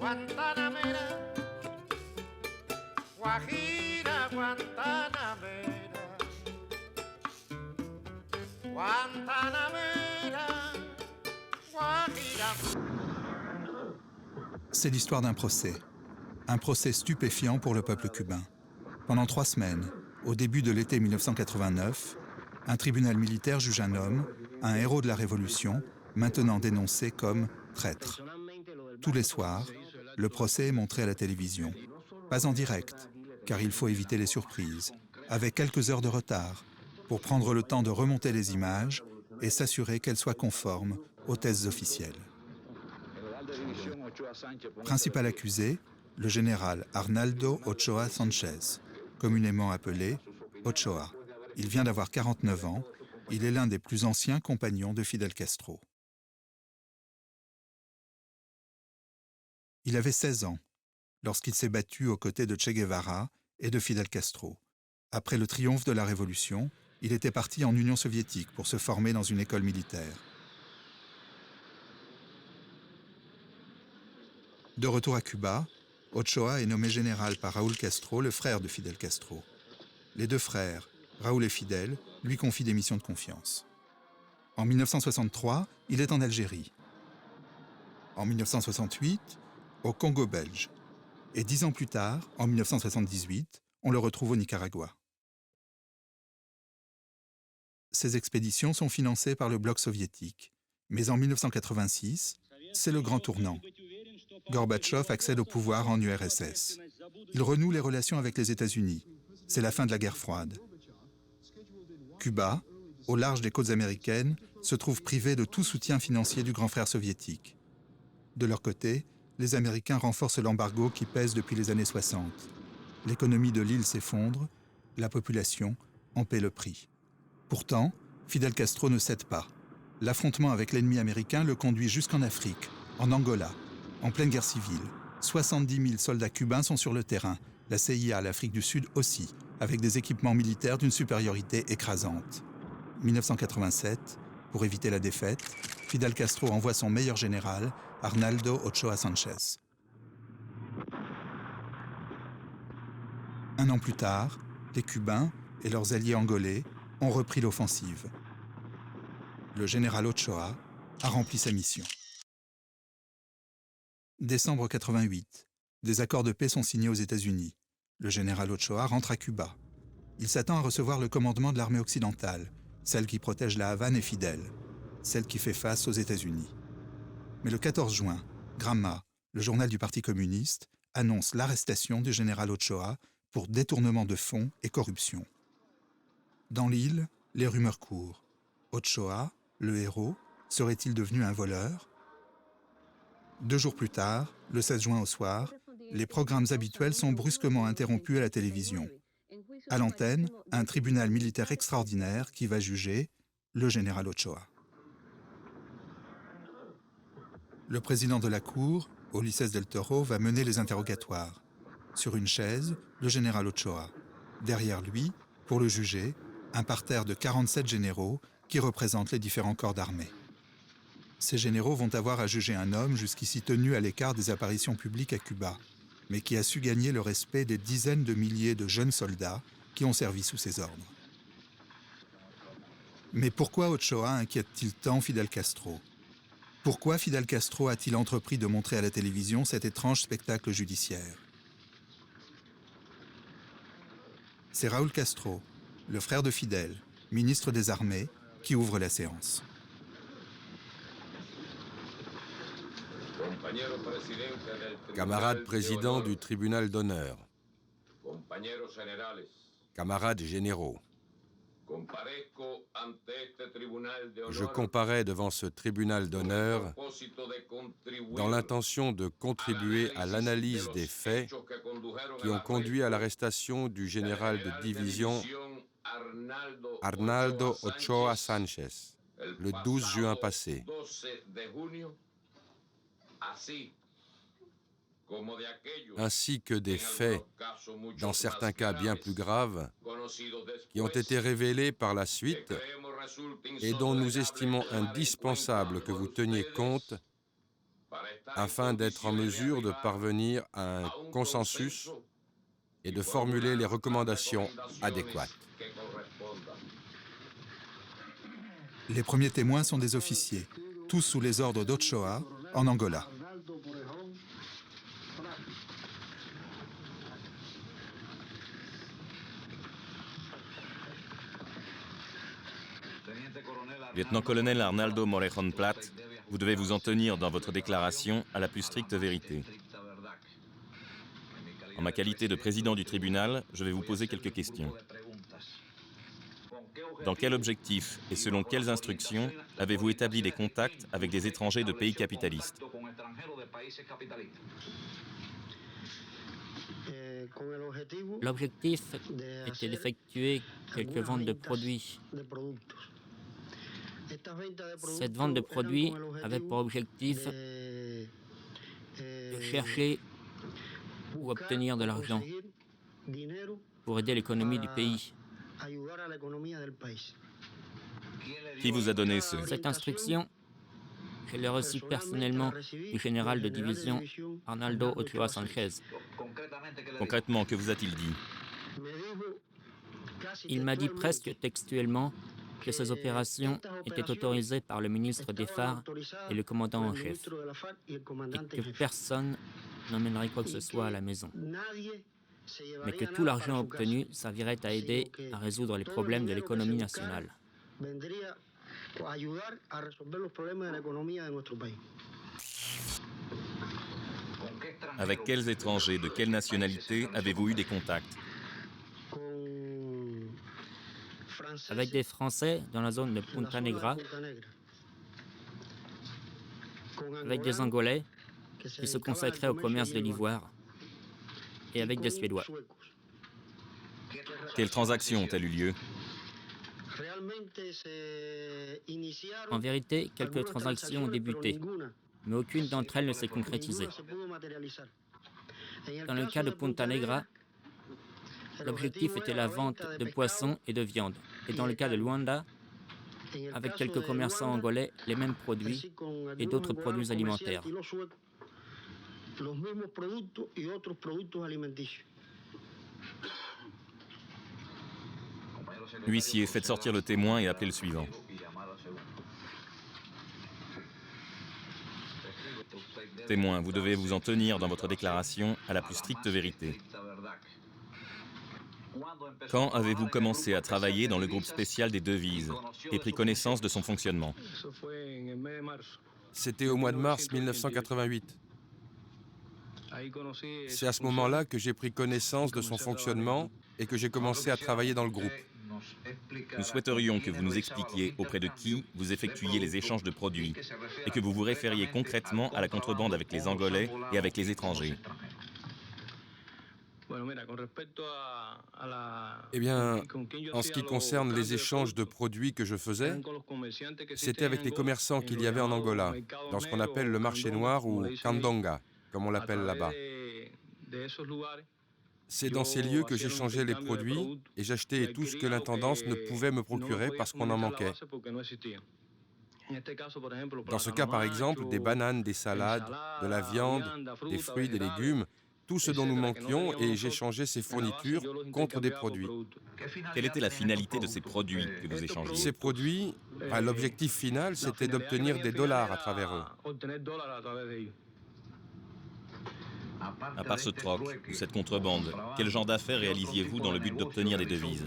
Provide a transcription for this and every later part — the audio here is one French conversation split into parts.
Guantanamera, Guajira, Guantanamera, Guantanamera, Guajira. C'est l'histoire d'un procès. Un procès stupéfiant pour le peuple cubain. Pendant 3 semaines, au début de l'été 1989, un tribunal militaire juge un homme, un héros de la Révolution, maintenant dénoncé comme traître. Tous les soirs, le procès est montré à la télévision. Pas en direct, car il faut éviter les surprises, avec quelques heures de retard, pour prendre le temps de remonter les images et s'assurer qu'elles soient conformes aux thèses officielles. Principal accusé, le général Arnaldo Ochoa Sánchez, communément appelé Ochoa. Il vient d'avoir 49 ans, il est l'un des plus anciens compagnons de Fidel Castro. Il avait 16 ans lorsqu'il s'est battu aux côtés de Che Guevara et de Fidel Castro. Après le triomphe de la Révolution, il était parti en Union soviétique pour se former dans une école militaire. De retour à Cuba, Ochoa est nommé général par Raúl Castro, le frère de Fidel Castro. Les 2 frères, Raúl et Fidel, lui confient des missions de confiance. En 1963, il est en Algérie. En 1968, au Congo belge. Et 10 ans plus tard, en 1978, on le retrouve au Nicaragua. Ces expéditions sont financées par le bloc soviétique. Mais en 1986, c'est le grand tournant. Gorbatchev accède au pouvoir en URSS. Il renoue les relations avec les États-Unis. C'est la fin de la guerre froide. Cuba, au large des côtes américaines, se trouve privé de tout soutien financier du grand frère soviétique. De leur côté, les Américains renforcent l'embargo qui pèse depuis les années 60. L'économie de l'île s'effondre, la population en paie le prix. Pourtant, Fidel Castro ne cède pas. L'affrontement avec l'ennemi américain le conduit jusqu'en Afrique, en Angola, en pleine guerre civile. 70 000 soldats cubains sont sur le terrain, la CIA, l'Afrique du Sud aussi, avec des équipements militaires d'une supériorité écrasante. 1987, pour éviter la défaite, Fidel Castro envoie son meilleur général, Arnaldo Ochoa Sánchez. Un an plus tard, les Cubains et leurs alliés angolais ont repris l'offensive. Le général Ochoa a rempli sa mission. Décembre 88, des accords de paix sont signés aux États-Unis. Le général Ochoa rentre à Cuba. Il s'attend à recevoir le commandement de l'armée occidentale, celle qui protège la Havane et Fidel, celle qui fait face aux États-Unis. Mais le 14 juin, Gramma, le journal du Parti communiste, annonce l'arrestation du général Ochoa pour détournement de fonds et corruption. Dans l'île, les rumeurs courent. Ochoa, le héros, serait-il devenu un voleur ? 2 jours plus tard, le 16 juin au soir, les programmes habituels sont brusquement interrompus à la télévision. À l'antenne, un tribunal militaire extraordinaire qui va juger le général Ochoa. Le président de la Cour, Ulises del Toro, va mener les interrogatoires. Sur une chaise, le général Ochoa. Derrière lui, pour le juger, un parterre de 47 généraux qui représentent les différents corps d'armée. Ces généraux vont avoir à juger un homme jusqu'ici tenu à l'écart des apparitions publiques à Cuba, mais qui a su gagner le respect des dizaines de milliers de jeunes soldats qui ont servi sous ses ordres. Mais pourquoi Ochoa inquiète-t-il tant Fidel Castro ? Pourquoi Fidel Castro a-t-il entrepris de montrer à la télévision cet étrange spectacle judiciaire ? C'est Raúl Castro, le frère de Fidel, ministre des Armées, qui ouvre la séance. Camarades présidents du tribunal d'honneur, camarades généraux, je comparais devant ce tribunal d'honneur dans l'intention de contribuer à l'analyse des faits qui ont conduit à l'arrestation du général de division Arnaldo Ochoa Sánchez le 12 juin passé. Ainsi que des faits, dans certains cas bien plus graves, qui ont été révélés par la suite et dont nous estimons indispensable que vous teniez compte afin d'être en mesure de parvenir à un consensus et de formuler les recommandations adéquates. Les premiers témoins sont des officiers, tous sous les ordres d'Ochoa, en Angola. Lieutenant-colonel Arnaldo Morejón Plat, vous devez vous en tenir dans votre déclaration à la plus stricte vérité. En ma qualité de président du tribunal, je vais vous poser quelques questions. Dans quel objectif et selon quelles instructions avez-vous établi des contacts avec des étrangers de pays capitalistes? L'objectif était d'effectuer quelques ventes de produits. Cette vente de produits avait pour objectif de chercher ou obtenir de l'argent pour aider l'économie du pays. Qui vous a donné Cette instruction, je l'ai reçue personnellement du général de division Arnaldo Ochoa Sanchez. Concrètement, que vous a-t-il dit? Il m'a dit presque textuellement que ces opérations étaient autorisées par le ministre des FARC et le commandant en chef, et que personne n'emmènerait quoi que ce soit à la maison, mais que tout l'argent obtenu servirait à aider à résoudre les problèmes de l'économie nationale. Avec quels étrangers, de quelle nationalité avez-vous eu des contacts? Avec des Français dans la zone de Punta Negra, avec des Angolais qui se consacraient au commerce de l'ivoire, et avec des Suédois. Quelles transactions ont-elles eu lieu? En vérité, quelques transactions ont débuté, mais aucune d'entre elles ne s'est concrétisée. Dans le cas de Punta Negra, l'objectif était la vente de poissons et de viande. Et dans le cas de Luanda, avec quelques commerçants angolais, les mêmes produits et d'autres produits alimentaires. Huissier, faites sortir le témoin et appelez le suivant. Témoin, vous devez vous en tenir dans votre déclaration à la plus stricte vérité. Quand avez-vous commencé à travailler dans le groupe spécial des devises et pris connaissance de son fonctionnement? C'était au mois de mars 1988. C'est à ce moment-là que j'ai pris connaissance de son fonctionnement et que j'ai commencé à travailler dans le groupe. Nous souhaiterions que vous nous expliquiez auprès de qui vous effectuiez les échanges de produits et que vous vous référiez concrètement à la contrebande avec les Angolais et avec les étrangers. Eh bien, en ce qui concerne les échanges de produits que je faisais, c'était avec les commerçants qu'il y avait en Angola, dans ce qu'on appelle le marché noir ou Candonga, comme on l'appelle là-bas. C'est dans ces lieux que j'échangeais les produits et j'achetais tout ce que l'intendance ne pouvait me procurer parce qu'on en manquait. Dans ce cas, par exemple, des bananes, des salades, de la viande, des fruits, des légumes, tout ce dont nous manquions, et j'échangeais ces fournitures contre des produits. Quelle était la finalité de ces produits que vous échangez? Ces produits, l'objectif final, c'était d'obtenir des dollars à travers eux. À part ce troc ou cette contrebande, quel genre d'affaires réalisiez-vous dans le but d'obtenir des devises?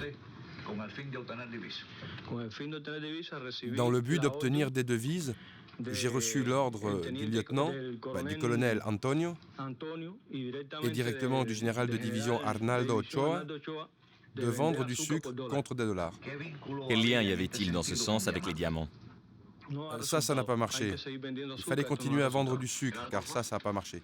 Dans le but d'obtenir des devises, j'ai reçu l'ordre du lieutenant, du colonel Antonio, et directement du général de division Arnaldo Ochoa, de vendre du sucre contre des dollars. Quel lien y avait-il dans ce sens avec les diamants? Ça n'a pas marché. Il fallait continuer à vendre du sucre, car ça n'a pas marché.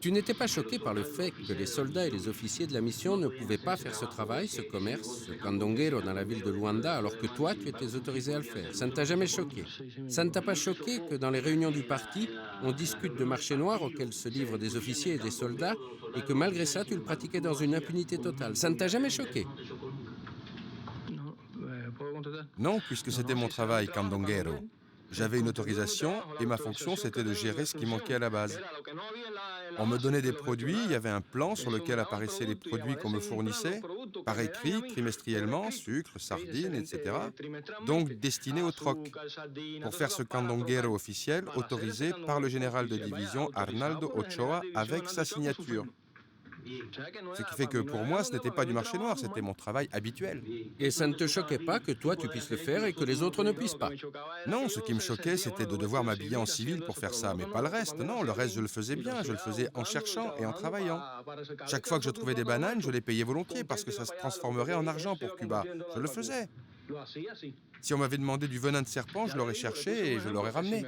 Tu n'étais pas choqué par le fait que les soldats et les officiers de la mission ne pouvaient pas faire ce travail, ce commerce, ce candonguero dans la ville de Luanda, alors que toi, tu étais autorisé à le faire? Ça ne t'a jamais choqué? Ça ne t'a pas choqué que dans les réunions du parti, on discute de marché noir auquel se livrent des officiers et des soldats, et que malgré ça, tu le pratiquais dans une impunité totale? Ça ne t'a jamais choqué? Non, puisque c'était mon travail, candonguero. J'avais une autorisation et ma fonction, c'était de gérer ce qui manquait à la base. On me donnait des produits, il y avait un plan sur lequel apparaissaient les produits qu'on me fournissait, par écrit, trimestriellement, sucre, sardines, etc., donc destinés au troc, pour faire ce candonguero officiel autorisé par le général de division Arnaldo Ochoa avec sa signature. Ce qui fait que pour moi, ce n'était pas du marché noir, c'était mon travail habituel. Et ça ne te choquait pas que toi tu puisses le faire et que les autres ne puissent pas? Non, ce qui me choquait, c'était de devoir m'habiller en civil pour faire ça, mais pas le reste. Non, le reste, je le faisais bien, je le faisais en cherchant et en travaillant. Chaque fois que je trouvais des bananes, je les payais volontiers parce que ça se transformerait en argent pour Cuba. Je le faisais. Si on m'avait demandé du venin de serpent, je l'aurais cherché et je l'aurais ramené.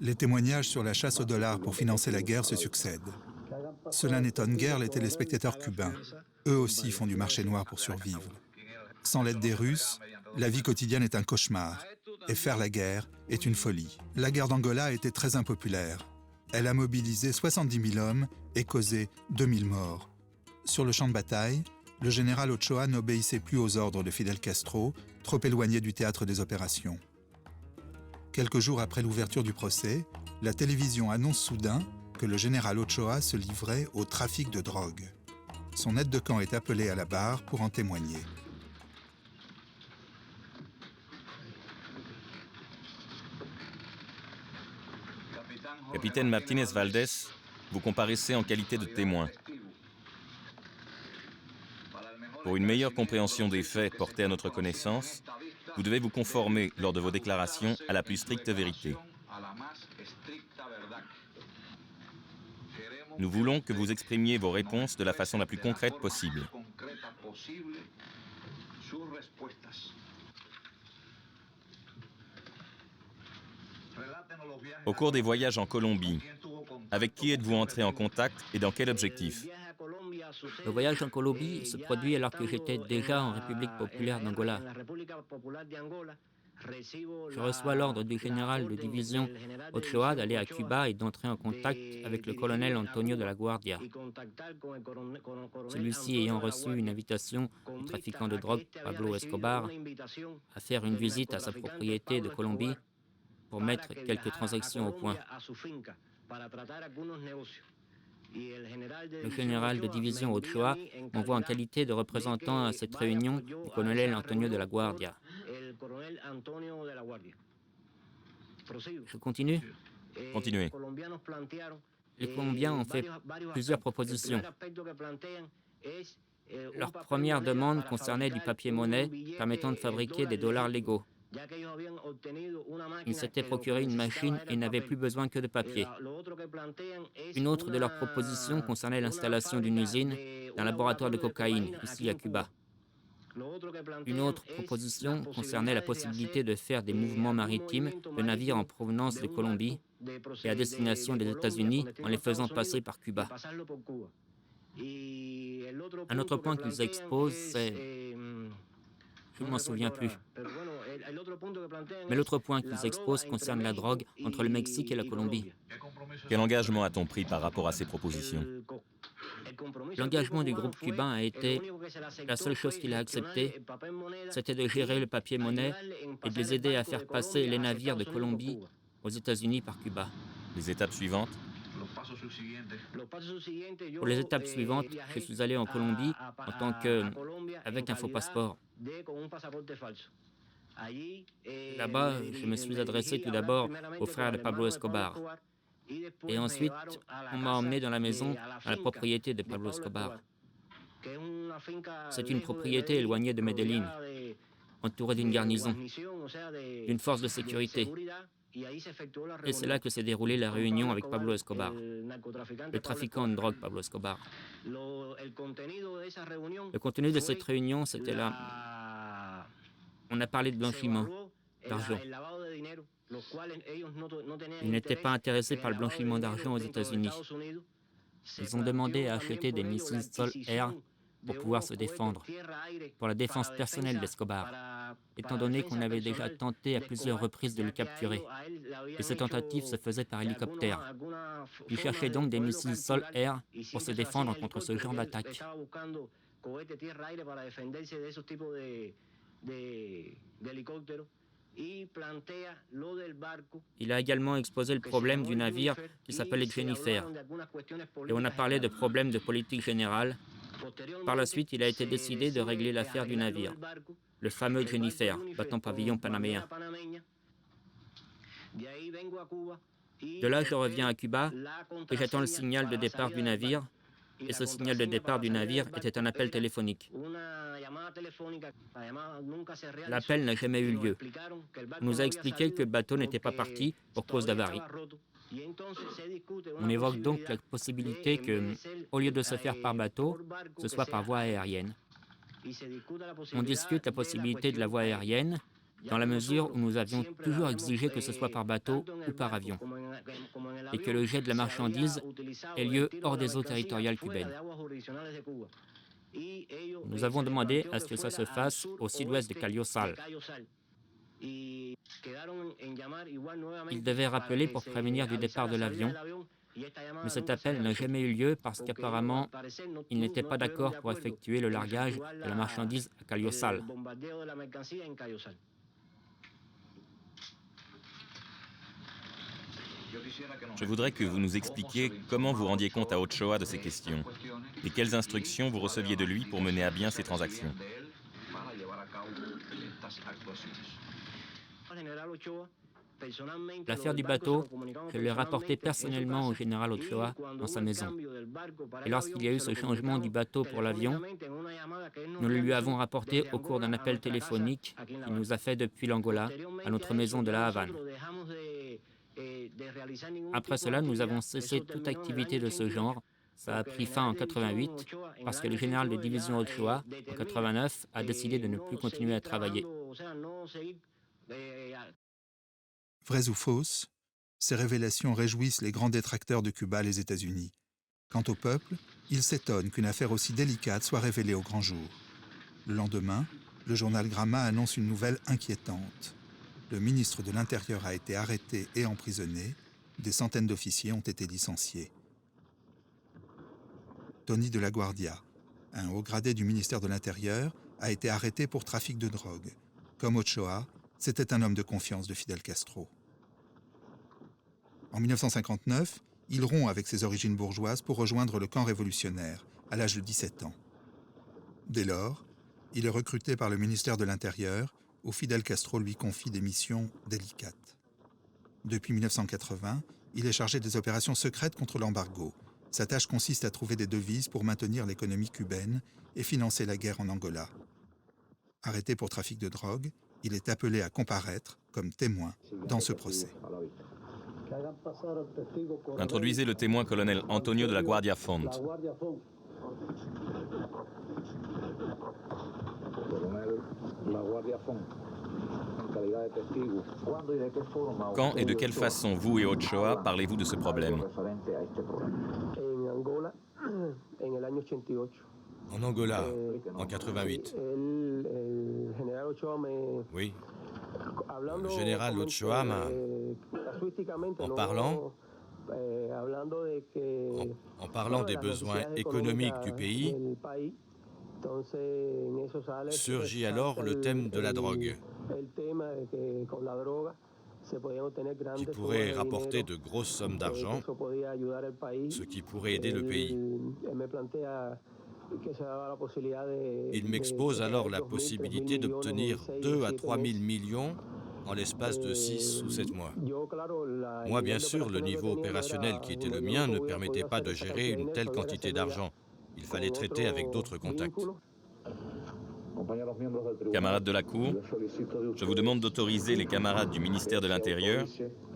Les témoignages sur la chasse au dollar pour financer la guerre se succèdent. Cela n'étonne guère les téléspectateurs cubains. Eux aussi font du marché noir pour survivre. Sans l'aide des Russes, la vie quotidienne est un cauchemar. Et faire la guerre est une folie. La guerre d'Angola a été très impopulaire. Elle a mobilisé 70 000 hommes et causé 2000 morts. Sur le champ de bataille, le général Ochoa n'obéissait plus aux ordres de Fidel Castro, trop éloigné du théâtre des opérations. Quelques jours après l'ouverture du procès, la télévision annonce soudain que le général Ochoa se livrait au trafic de drogue. Son aide de camp est appelé à la barre pour en témoigner. Capitaine Martínez Valdés, vous comparaissez en qualité de témoin. Pour une meilleure compréhension des faits portés à notre connaissance, vous devez vous conformer, lors de vos déclarations, à la plus stricte vérité. Nous voulons que vous exprimiez vos réponses de la façon la plus concrète possible. Au cours des voyages en Colombie, avec qui êtes-vous entré en contact et dans quel objectif? Le voyage en Colombie se produit alors que j'étais déjà en République populaire d'Angola. Je reçois l'ordre du général de division Ochoa d'aller à Cuba et d'entrer en contact avec le colonel Antonio de la Guardia. Celui-ci ayant reçu une invitation du trafiquant de drogue Pablo Escobar à faire une visite à sa propriété de Colombie pour mettre quelques transactions au point. Le général de division Ochoa m'envoie en qualité de représentant à cette réunion du colonel Antonio de la Guardia. Je continue? Continuez. Les Colombiens ont fait plusieurs propositions. Leur première demande concernait du papier-monnaie permettant de fabriquer des dollars légaux. Ils s'étaient procuré une machine et n'avaient plus besoin que de papier. Une autre de leurs propositions concernait l'installation d'une usine d'un laboratoire de cocaïne, ici à Cuba. Une autre proposition concernait la possibilité de faire des mouvements maritimes de navires en provenance de Colombie et à destination des États-Unis en les faisant passer par Cuba. Un autre point qu'ils exposent, c'est... Je ne m'en souviens plus. Mais l'autre point qu'ils exposent concerne la drogue entre le Mexique et la Colombie. Quel engagement a-t-on pris par rapport à ces propositions? L'engagement du groupe cubain a été, la seule chose qu'il a acceptée, c'était de gérer le papier-monnaie et de les aider à faire passer les navires de Colombie aux États-Unis par Cuba. Les étapes suivantes? Pour les étapes suivantes, je suis allé en Colombie en tant que... avec un faux passeport. Là-bas, je me suis adressé tout d'abord aux frères de Pablo Escobar. Et ensuite, on m'a emmené dans la maison, à la propriété de Pablo Escobar. C'est une propriété éloignée de Medellín, entourée d'une garnison, d'une force de sécurité. Et c'est là que s'est déroulée la réunion avec Pablo Escobar, le trafiquant de drogue Pablo Escobar. Le contenu de cette réunion, c'était là. On a parlé de blanchiment, d'argent. Ils n'étaient pas intéressés par le blanchiment d'argent aux États-Unis. Ils ont demandé à acheter des missiles sol-air pour pouvoir se défendre, pour la défense personnelle d'Escobar, étant donné qu'on avait déjà tenté à plusieurs reprises de le capturer. Et ces tentatives se faisaient par hélicoptère. Ils cherchaient donc des missiles sol-air pour se défendre contre ce genre d'attaque. Il a également exposé le problème du navire qui s'appelait Jennifer. Et on a parlé de problèmes de politique générale. Par la suite, il a été décidé de régler l'affaire du navire, le fameux Jennifer, bâton pavillon panaméen. De là, je reviens à Cuba et j'attends le signal de départ du navire. Et ce signal de départ du navire était un appel téléphonique. L'appel n'a jamais eu lieu. On nous a expliqué que le bateau n'était pas parti pour cause d'avarie. On évoque donc la possibilité que, au lieu de se faire par bateau, ce soit par voie aérienne. On discute la possibilité de la voie aérienne dans la mesure où nous avions toujours exigé que ce soit par bateau ou par avion, et que le jet de la marchandise ait lieu hors des eaux territoriales cubaines. Nous avons demandé à ce que ça se fasse au sud-ouest de Callosal. Ils devaient rappeler pour prévenir du départ de l'avion, mais cet appel n'a jamais eu lieu parce qu'apparemment, ils n'étaient pas d'accord pour effectuer le largage de la marchandise à Callosal. Je voudrais que vous nous expliquiez comment vous rendiez compte à Ochoa de ces questions et quelles instructions vous receviez de lui pour mener à bien ces transactions. L'affaire du bateau, je l'ai rapportée personnellement au général Ochoa dans sa maison. Et lorsqu'il y a eu ce changement du bateau pour l'avion, nous le lui avons rapporté au cours d'un appel téléphonique qu'il nous a fait depuis l'Angola à notre maison de La Havane. Après cela, nous avons cessé toute activité de ce genre. Ça a pris fin en 88 parce que le général de division Ochoa, en 89, a décidé de ne plus continuer à travailler. Vraies ou fausses, ces révélations réjouissent les grands détracteurs de Cuba, les États-Unis. Quant au peuple, il s'étonne qu'une affaire aussi délicate soit révélée au grand jour. Le lendemain, le journal Gramma annonce une nouvelle inquiétante. Le ministre de l'Intérieur a été arrêté et emprisonné. Des centaines d'officiers ont été licenciés. Tony de la Guardia, un haut gradé du ministère de l'Intérieur, a été arrêté pour trafic de drogue. Comme Ochoa, c'était un homme de confiance de Fidel Castro. En 1959, il rompt avec ses origines bourgeoises pour rejoindre le camp révolutionnaire, à l'âge de 17 ans. Dès lors, il est recruté par le ministère de l'Intérieur, où Fidel Castro lui confie des missions délicates. Depuis 1980, il est chargé des opérations secrètes contre l'embargo. Sa tâche consiste à trouver des devises pour maintenir l'économie cubaine et financer la guerre en Angola. Arrêté pour trafic de drogue, il est appelé à comparaître comme témoin dans ce procès. Introduisez le témoin colonel Antonio de la Guardia Font. Quand et de quelle façon vous et Ochoa parlez-vous de ce problème? En Angola, en 88. Oui. Le général Ochoa m'a... En parlant des besoins économiques du pays, surgit alors le thème de la drogue, qui pourrait rapporter de grosses sommes d'argent, ce qui pourrait aider le pays. Il m'expose alors la possibilité d'obtenir 2 à 3 000 millions en l'espace de 6 ou 7 mois. Moi, bien sûr, le niveau opérationnel qui était le mien ne permettait pas de gérer une telle quantité d'argent. Il fallait traiter avec d'autres contacts. Camarades de la Cour, je vous demande d'autoriser les camarades du ministère de l'Intérieur,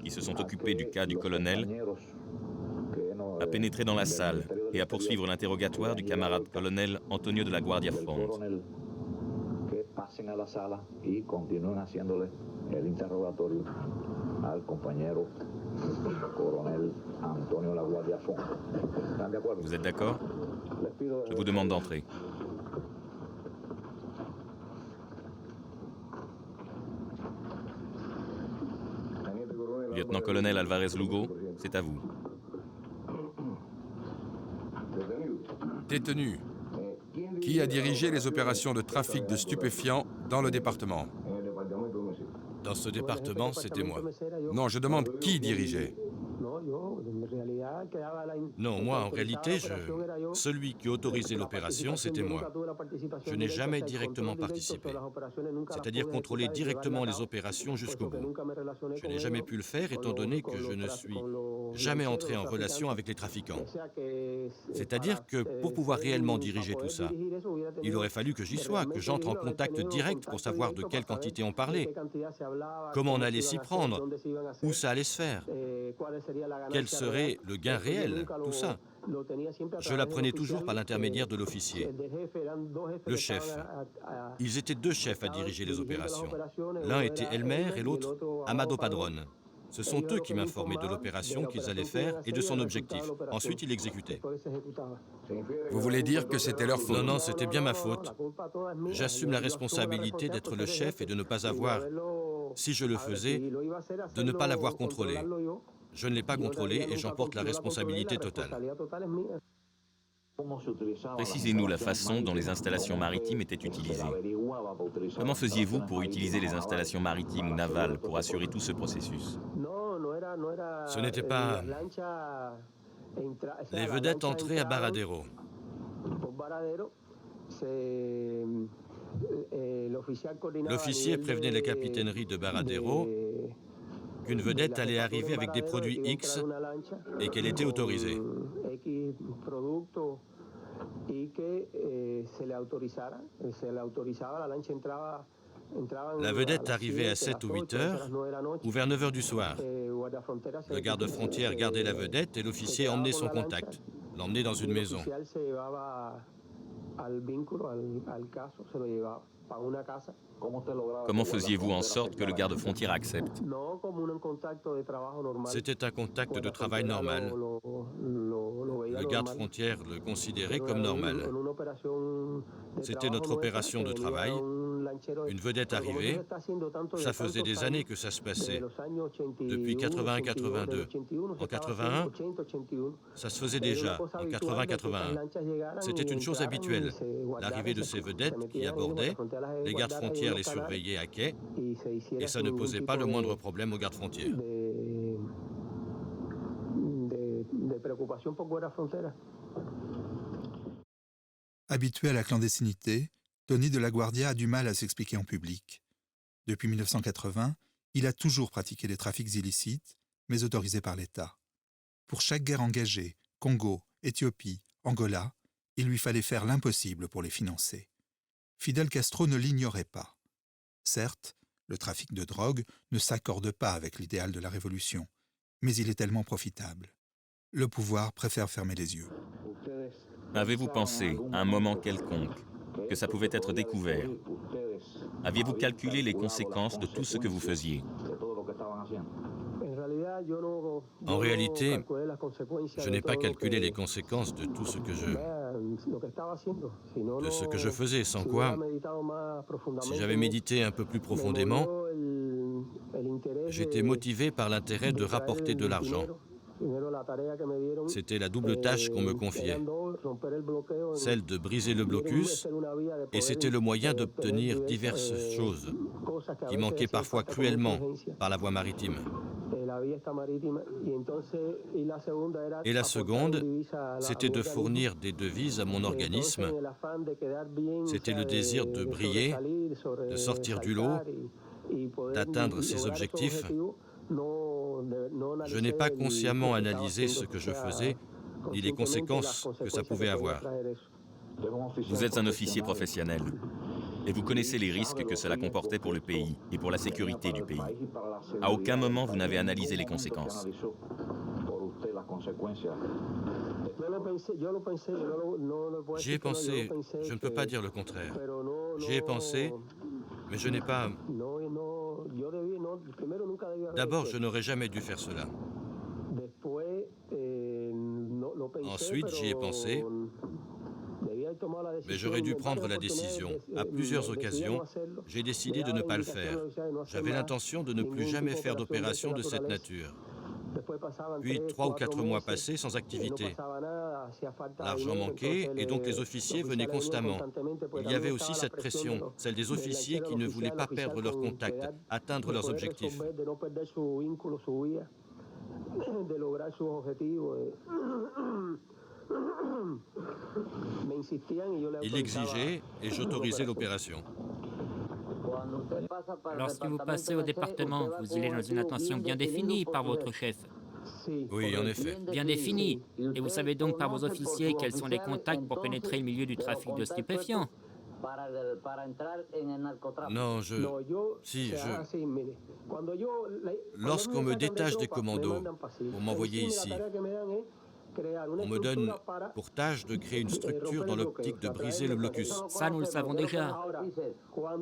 qui se sont occupés du cas du colonel, à pénétrer dans la salle et à poursuivre l'interrogatoire du camarade colonel Antonio de la Guardia Font. Vous êtes d'accord? Je vous demande d'entrer. Lieutenant-colonel Alvarez Lugo, c'est à vous. Détenu, Qui a dirigé les opérations de trafic de stupéfiants dans le département? Dans ce département, c'était moi. Non, je demande qui dirigeait. Non, moi, en réalité, celui qui autorisait l'opération, c'était moi. Je n'ai jamais directement participé. C'est-à-dire contrôler directement les opérations jusqu'au bout. Je n'ai jamais pu le faire étant donné que je ne suis jamais entré en relation avec les trafiquants. C'est-à-dire que pour pouvoir réellement diriger tout ça, il aurait fallu que j'y sois, que j'entre en contact direct pour savoir de quelle quantité on parlait, comment on allait s'y prendre, où ça allait se faire, quel serait le gain réel, tout ça. Je l'apprenais toujours par l'intermédiaire de l'officier, le chef. Ils étaient deux chefs à diriger les opérations. L'un était Elmer et l'autre Amado Padrón. Ce sont eux qui m'informaient de l'opération qu'ils allaient faire et de son objectif. Ensuite, ils l'exécutaient. Vous voulez dire que c'était leur faute? Non, non, c'était bien ma faute. J'assume la responsabilité d'être le chef et de ne pas avoir, si je le faisais, de ne pas l'avoir contrôlé. Je ne l'ai pas contrôlé et j'en porte la responsabilité totale. Précisez-nous la façon dont les installations maritimes étaient utilisées. Comment faisiez-vous pour utiliser les installations maritimes ou navales pour assurer tout ce processus? Ce n'était pas... Les vedettes entraient à Baradero. L'officier prévenait la capitainerie de Baradero qu'une vedette allait arriver avec des produits X et qu'elle était autorisée. La vedette arrivait à 7 ou 8 heures ou vers 9 heures du soir. Le garde-frontière gardait la vedette et l'officier emmenait son contact, l'emmenait dans une maison. Comment faisiez-vous en sorte que le garde-frontière accepte? C'était un contact de travail normal. Le garde-frontière le considérait comme normal. C'était notre opération de travail. Une vedette arrivait. Ça faisait des années que ça se passait. Depuis 81-82. En 81, ça se faisait déjà. En 80-81. C'était une chose habituelle. L'arrivée de ces vedettes qui abordaient, les gardes-frontières les surveillaient à quai et ça ne posait pas le moindre problème aux gardes-frontières. Habitué à la clandestinité, Tony de la Guardia a du mal à s'expliquer en public. Depuis 1980, il a toujours pratiqué des trafics illicites, mais autorisés par l'État. Pour chaque guerre engagée, Congo, Éthiopie, Angola, il lui fallait faire l'impossible pour les financer. Fidel Castro ne l'ignorait pas. Certes, le trafic de drogue ne s'accorde pas avec l'idéal de la révolution, mais il est tellement profitable. Le pouvoir préfère fermer les yeux. Avez-vous pensé, à un moment quelconque, que ça pouvait être découvert? Aviez-vous calculé les conséquences de tout ce que vous faisiez? En réalité, je n'ai pas calculé les conséquences de tout ce que je faisais, sans quoi, si j'avais médité un peu plus profondément, j'étais motivé par l'intérêt de rapporter de l'argent. C'était la double tâche qu'on me confiait, celle de briser le blocus, et c'était le moyen d'obtenir diverses choses qui manquaient parfois cruellement par la voie maritime. Et la seconde, c'était de fournir des devises à mon organisme. C'était le désir de briller, de sortir du lot, d'atteindre ses objectifs. Je n'ai pas consciemment analysé ce que je faisais, ni les conséquences que ça pouvait avoir. Vous êtes un officier professionnel et vous connaissez les risques que cela comportait pour le pays et pour la sécurité du pays. À aucun moment vous n'avez analysé les conséquences. J'y ai pensé, je ne peux pas dire le contraire. J'y ai pensé, mais je n'ai pas... D'abord, je n'aurais jamais dû faire cela. Ensuite, j'y ai pensé, mais j'aurais dû prendre la décision. À plusieurs occasions, j'ai décidé de ne pas le faire. J'avais l'intention de ne plus jamais faire d'opération de cette nature. Puis 3 ou 4 mois passés sans activité. L'argent manquait et donc les officiers venaient constamment. Il y avait aussi cette pression, celle des officiers qui ne voulaient pas perdre leur contact, atteindre leurs objectifs. Il exigeait et j'autorisais l'opération. Lorsque vous passez au département, vous allez dans une intention bien définie par votre chef. Oui, en effet. Bien définie. Et vous savez donc par vos officiers quels sont les contacts pour pénétrer le milieu du trafic de stupéfiants. Non, Lorsqu'on me détache des commandos pour m'envoyer ici, on me donne pour tâche de créer une structure dans l'optique de briser le blocus. Ça, nous le savons déjà.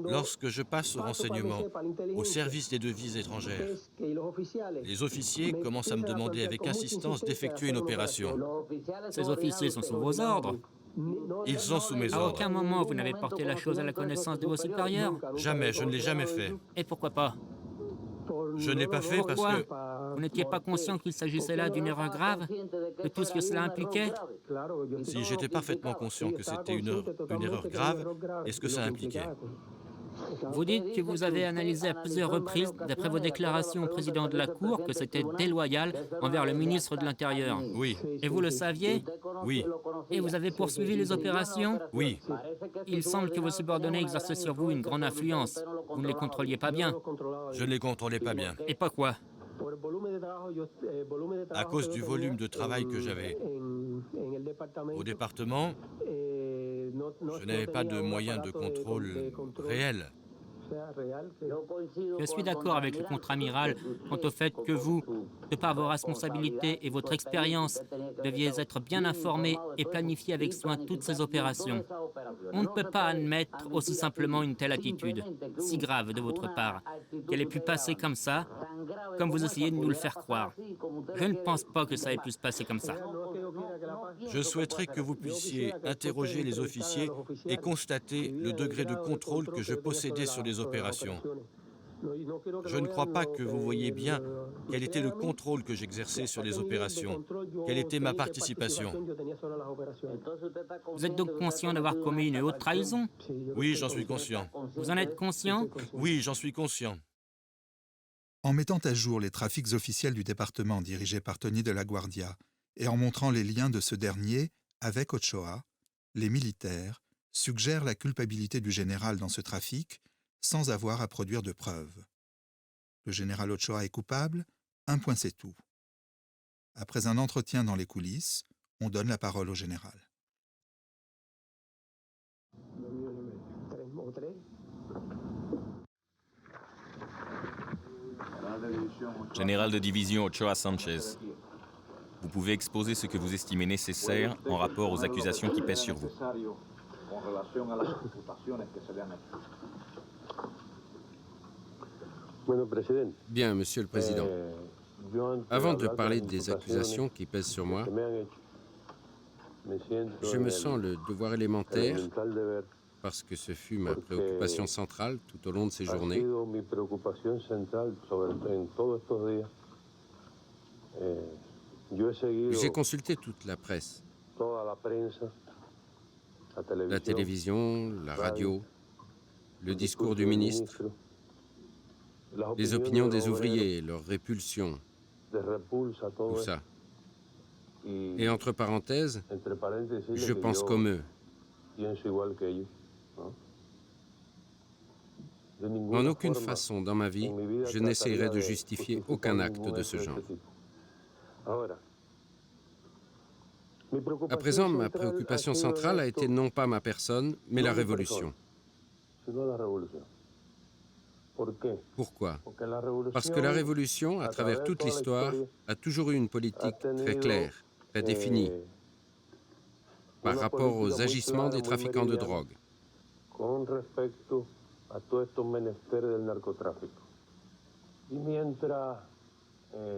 Lorsque je passe au renseignement, au service des devises étrangères, les officiers commencent à me demander avec insistance d'effectuer une opération. Ces officiers sont sous vos ordres. Ils sont sous mes À ordres. aucun moment, vous n'avez porté la chose à la connaissance de vos supérieurs. Jamais, je ne l'ai jamais fait. Et pourquoi pas? Je ne l'ai pas fait parce Pourquoi? que Vous n'étiez pas conscient qu'il s'agissait là d'une erreur grave, de tout ce que cela impliquait? si j'étais parfaitement conscient que c'était une erreur grave, et ce que ça impliquait. Vous dites que vous avez analysé à plusieurs reprises, d'après vos déclarations au président de la Cour, que c'était déloyal envers le ministre de l'Intérieur. Oui, Et vous le saviez? oui, Et vous avez poursuivi les opérations? oui. Il semble que vos subordonnés exerçaient sur vous une grande influence. Vous ne les contrôliez pas bien. Je ne les contrôlais pas bien. Et pas quoi? À cause du volume de travail que j'avais au département, je n'avais pas de moyens de contrôle réels. Je suis d'accord avec le contre-amiral quant au fait que vous, de par vos responsabilités et votre expérience, deviez être bien informé et planifier avec soin toutes ces opérations. On ne peut pas admettre aussi simplement une telle attitude, si grave de votre part, qu'elle ait pu passer comme ça, comme vous essayez de nous le faire croire. Je ne pense pas que ça ait pu se passer comme ça. Je souhaiterais que vous puissiez interroger les officiers et constater le degré de contrôle que je possédais sur les opérations. Je ne crois pas que vous voyez bien quel était le contrôle que j'exerçais sur les opérations, quelle était ma participation. Vous êtes donc conscient d'avoir commis une haute trahison? Oui, j'en suis conscient. Vous en êtes conscient? Oui, j'en suis conscient. En mettant à jour les trafics officiels du département dirigé par Tony de la Guardia et en montrant les liens de ce dernier avec Ochoa, les militaires suggèrent la culpabilité du général dans ce trafic sans avoir à produire de preuves. Le général Ochoa est coupable, un point c'est tout. Après un entretien dans les coulisses, on donne la parole au général. Général de division Ochoa Sanchez, vous pouvez exposer ce que vous estimez nécessaire en rapport aux accusations qui pèsent sur vous. Bien, Monsieur le Président. Avant de parler des accusations qui pèsent sur moi, je me sens le devoir élémentaire, parce que ce fut ma préoccupation centrale tout au long de ces journées, j'ai consulté toute la presse, la télévision, la radio, le discours du ministre, les opinions des ouvriers, leurs répulsions, tout ça. Et entre parenthèses, je pense comme eux. En aucune façon dans ma vie, je n'essaierai de justifier aucun acte de ce genre. À présent, ma préoccupation centrale a été non pas ma personne, mais la révolution. Pourquoi? Parce que la révolution, à travers toute l'histoire, a toujours eu une politique très claire, très définie, par rapport aux agissements des trafiquants de drogue.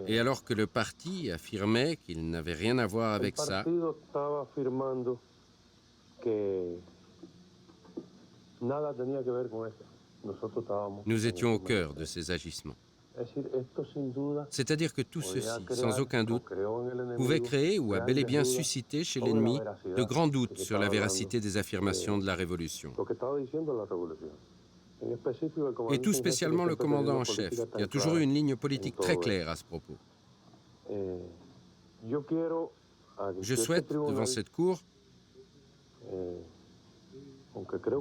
Et alors que le parti affirmait qu'il n'avait rien à voir avec ça, nous étions au cœur de ces agissements. C'est-à-dire que tout ceci, sans aucun doute, pouvait créer ou a bel et bien suscité chez l'ennemi de grands doutes sur la véracité des affirmations de la Révolution. Et tout spécialement le commandant en chef, qui a toujours eu une ligne politique très claire à ce propos. Je souhaite, devant cette cour,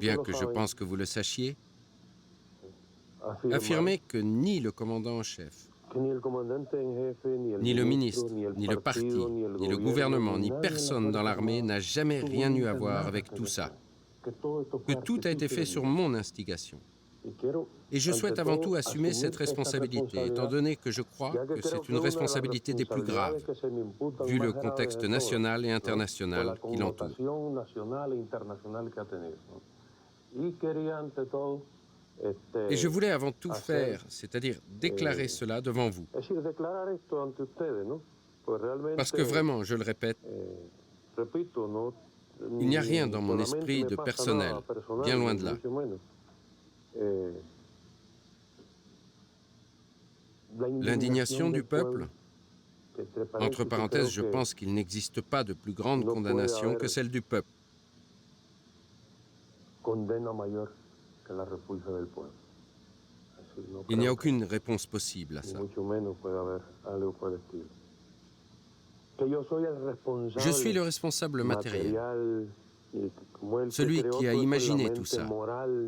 bien que je pense que vous le sachiez, affirmer que ni le commandant en chef, ni le ministre, ni le parti, ni le gouvernement, ni personne dans l'armée n'a jamais rien eu à voir avec tout ça, que tout a été fait sur mon instigation. Et je souhaite avant tout assumer cette responsabilité, étant donné que je crois que c'est une responsabilité des plus graves, vu le contexte national et international qui l'entoure. Et je voulais avant tout faire, c'est-à-dire déclarer cela devant vous. Parce que vraiment, je le répète, il n'y a rien dans mon esprit de personnel, bien loin de là. L'indignation du peuple, entre parenthèses, je pense qu'il n'existe pas de plus grande condamnation que celle du peuple. Il n'y a aucune réponse possible à ça. Je suis le responsable matériel, celui qui a imaginé tout ça,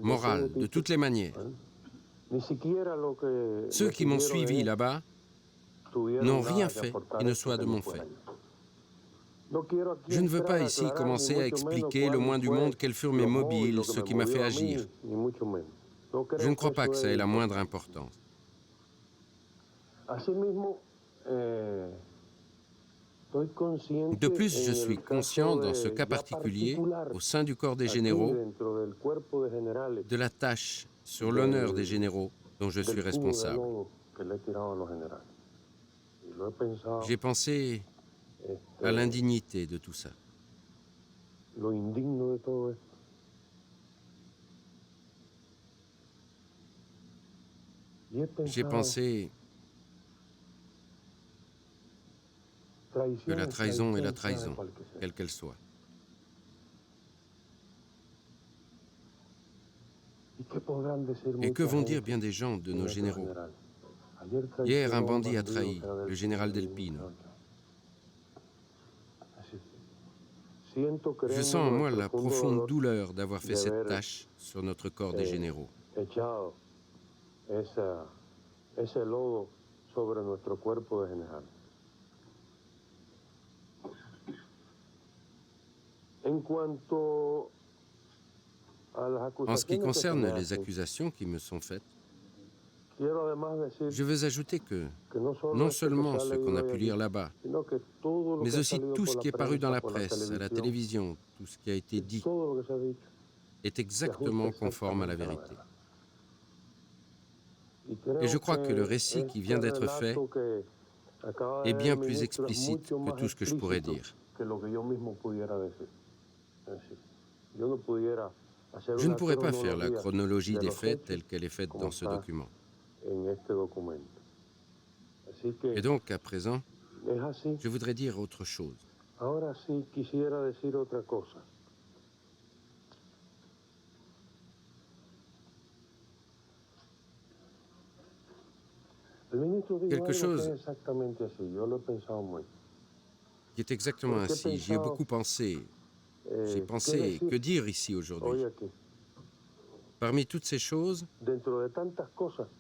moral, de toutes les manières. Ceux qui m'ont suivi là-bas n'ont rien fait qui ne soit de mon fait. Je ne veux pas ici commencer à expliquer le moins du monde quels furent mes mobiles, ce qui m'a fait agir. Je ne crois pas que ça ait la moindre importance. De plus, je suis conscient, dans ce cas particulier, au sein du corps des généraux, de la tâche sur l'honneur des généraux dont je suis responsable. J'ai pensé à l'indignité de tout ça. J'ai pensé que la trahison est la trahison, quelle qu'elle soit. Et que vont dire bien des gens de nos généraux? Hier, un bandit a trahi le général Del Pino. Je sens en moi la profonde douleur d'avoir fait cette tâche sur notre corps des généraux. En ce qui concerne les accusations qui me sont faites, je veux ajouter que non seulement ce qu'on a pu lire là-bas, mais aussi tout ce qui est paru dans la presse, à la télévision, tout ce qui a été dit, est exactement conforme à la vérité. Et je crois que le récit qui vient d'être fait est bien plus explicite que tout ce que je pourrais dire. Je ne pourrais pas faire la chronologie des faits telle qu'elle est faite dans ce document. Et donc, à présent, je voudrais dire autre chose. Quelque chose qui est exactement ainsi. J'y ai beaucoup pensé. J'ai pensé, que dire ici aujourd'hui? Parmi toutes ces choses,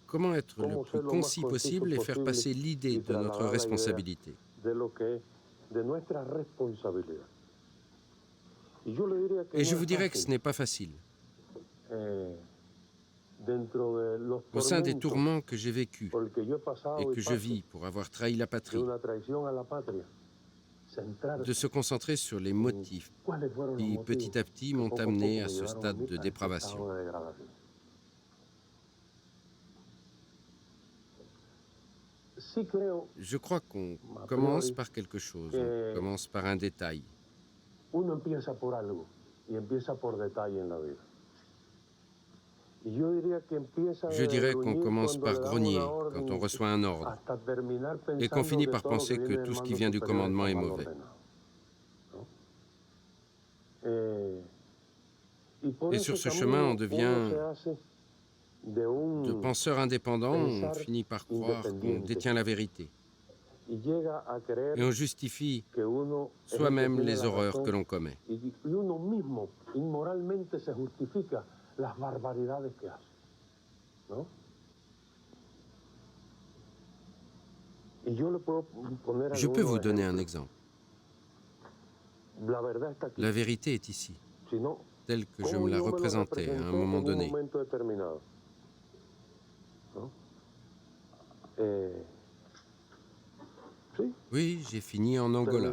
comment être le plus concis possible et faire passer l'idée de notre responsabilité? Et je vous dirais que ce n'est pas facile. Au sein des tourments que j'ai vécus et que je vis pour avoir trahi la patrie, de se concentrer sur les motifs qui, petit à petit, m'ont amené à ce stade de dépravation. Je crois qu'on commence par quelque chose, on commence par un détail. Je dirais qu'on commence par grogner quand on reçoit un ordre et qu'on finit par penser que tout ce qui vient du commandement est mauvais. Et sur ce chemin, on devient de penseurs indépendants, on finit par croire qu'on détient la vérité. Et on justifie soi-même les horreurs que l'on commet. Je peux vous donner un exemple. La vérité est ici, telle que je me la représentais à un moment donné. Oui, j'ai fini en Angola,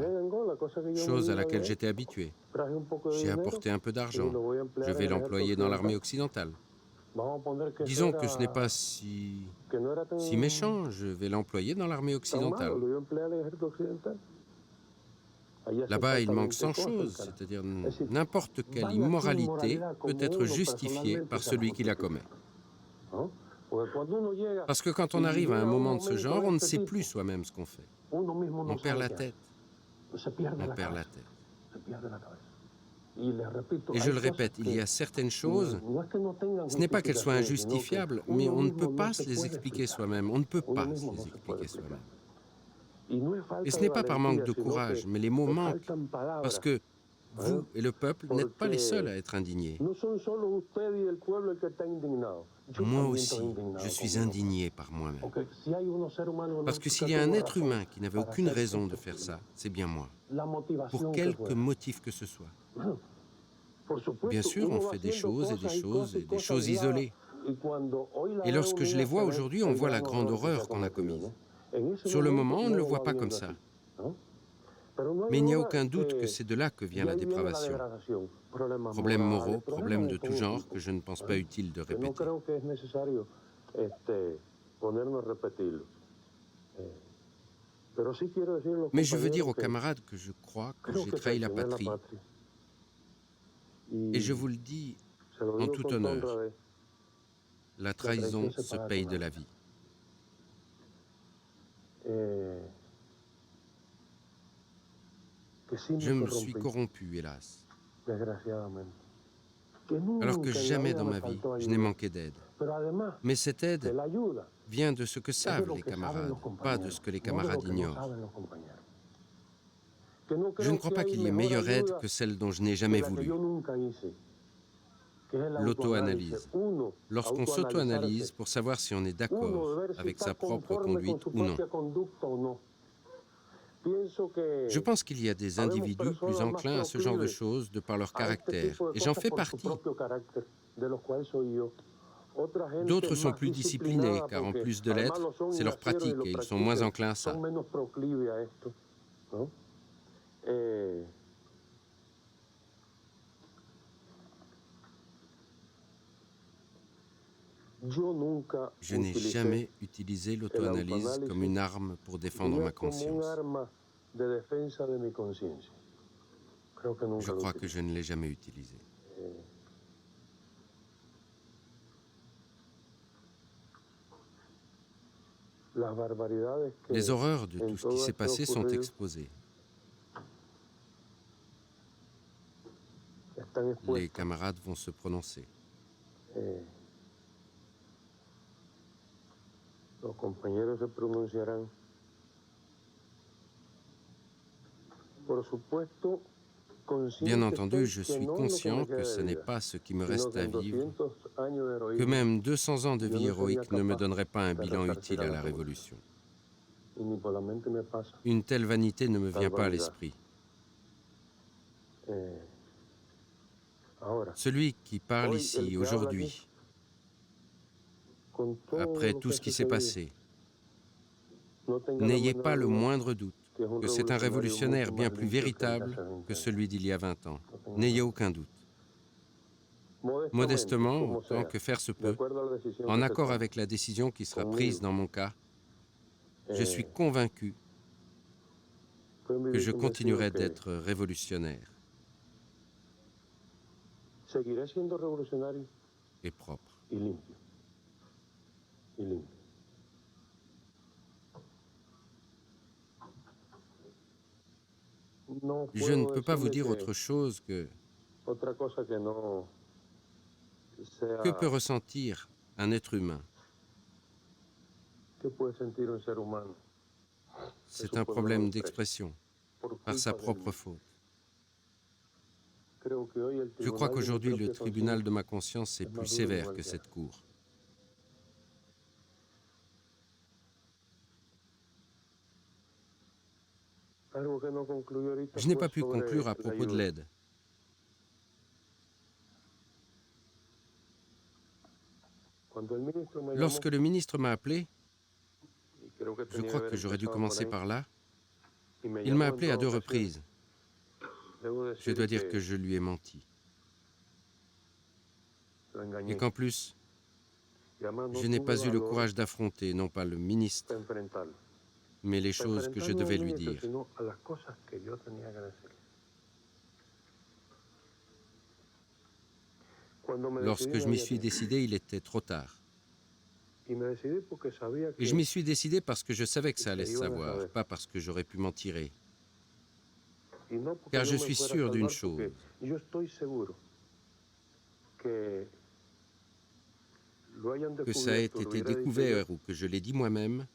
chose à laquelle j'étais habitué. J'ai apporté un peu d'argent. Je vais l'employer dans l'armée occidentale. Disons que ce n'est pas si méchant, je vais l'employer dans l'armée occidentale. Là-bas, il manque 100 choses, c'est-à-dire n'importe quelle immoralité peut être justifiée par celui qui la commet. Parce que quand on arrive à un moment de ce genre, on ne sait plus soi-même ce qu'on fait. On perd la tête. On perd la tête. Et je le répète, il y a certaines choses, ce n'est pas qu'elles soient injustifiables, mais on ne peut pas se les expliquer soi-même. On ne peut pas se les expliquer soi-même. Et ce n'est pas par manque de courage, mais les mots manquent, parce que vous et le peuple n'êtes pas les seuls à être indignés. Moi aussi, je suis indigné par moi-même. Parce que s'il y a un être humain qui n'avait aucune raison de faire ça, c'est bien moi. Pour quelque motif que ce soit. Bien sûr, on fait des choses et des choses et des choses isolées. Et lorsque je les vois aujourd'hui, on voit la grande horreur qu'on a commise. Sur le moment, on ne le voit pas comme ça. Mais il n'y a aucun doute que c'est de là que vient la dépravation. Problèmes moraux, problèmes de tout genre que je ne pense pas utile de répéter. Mais je veux dire aux camarades que je crois que j'ai trahi la patrie. Et je vous le dis en tout honneur, la trahison se paye de la vie. Je me suis corrompu, hélas. Alors que jamais dans ma vie, je n'ai manqué d'aide. Mais cette aide vient de ce que savent les camarades, pas de ce que les camarades ignorent. Je ne crois pas qu'il y ait meilleure aide que celle dont je n'ai jamais voulu. L'auto-analyse. Lorsqu'on s'auto-analyse pour savoir si on est d'accord avec sa propre conduite ou non. Je pense qu'il y a des individus plus enclins à ce genre de choses de par leur caractère, et j'en fais partie. D'autres sont plus disciplinés, car en plus de l'être, c'est leur pratique, et ils sont moins enclins à ça. Je n'ai jamais utilisé l'auto-analyse comme une arme pour défendre ma conscience. Je crois que je ne l'ai jamais utilisée. Les horreurs de tout ce qui s'est passé sont exposées. Les camarades vont se prononcer. Bien entendu, je suis conscient que ce n'est pas ce qui me reste à vivre, que même 200 ans de vie héroïque ne me donneraient pas un bilan utile à la Révolution. Une telle vanité ne me vient pas à l'esprit. Celui qui parle ici, aujourd'hui, après tout ce qui s'est passé, n'ayez pas le moindre doute que c'est un révolutionnaire bien plus véritable que celui d'il y a 20 ans. N'ayez aucun doute. Modestement, autant que faire se peut, en accord avec la décision qui sera prise dans mon cas, je suis convaincu que je continuerai d'être révolutionnaire et propre. Je ne peux pas vous dire autre chose que peut ressentir un être humain. C'est un problème d'expression, par sa propre faute. Je crois qu'aujourd'hui, le tribunal de ma conscience est plus sévère que cette cour. Je n'ai pas pu conclure à propos de l'aide. Lorsque le ministre m'a appelé, je crois que j'aurais dû commencer par là, il m'a appelé à 2 reprises. Je dois dire que je lui ai menti. Et qu'en plus, je n'ai pas eu le courage d'affronter, non pas le ministre, mais les choses que je devais lui dire. Lorsque je m'y suis décidé, il était trop tard. Et je m'y suis décidé parce que je savais que ça allait se savoir, pas parce que j'aurais pu m'en tirer. Car je suis sûr d'une chose. Que ça ait été découvert ou que je l'ai dit moi-même,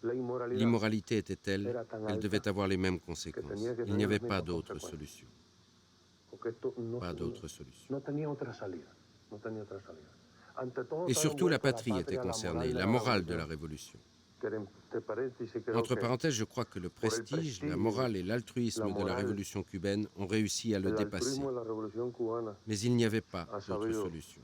l'immoralité était telle qu'elle devait avoir les mêmes conséquences. Il n'y avait pas d'autre solution. Pas d'autre solution. Et surtout, la patrie était concernée, la morale de la révolution. Entre parenthèses, je crois que le prestige, la morale et l'altruisme de la révolution cubaine ont réussi à le dépasser. Mais il n'y avait pas d'autre solution.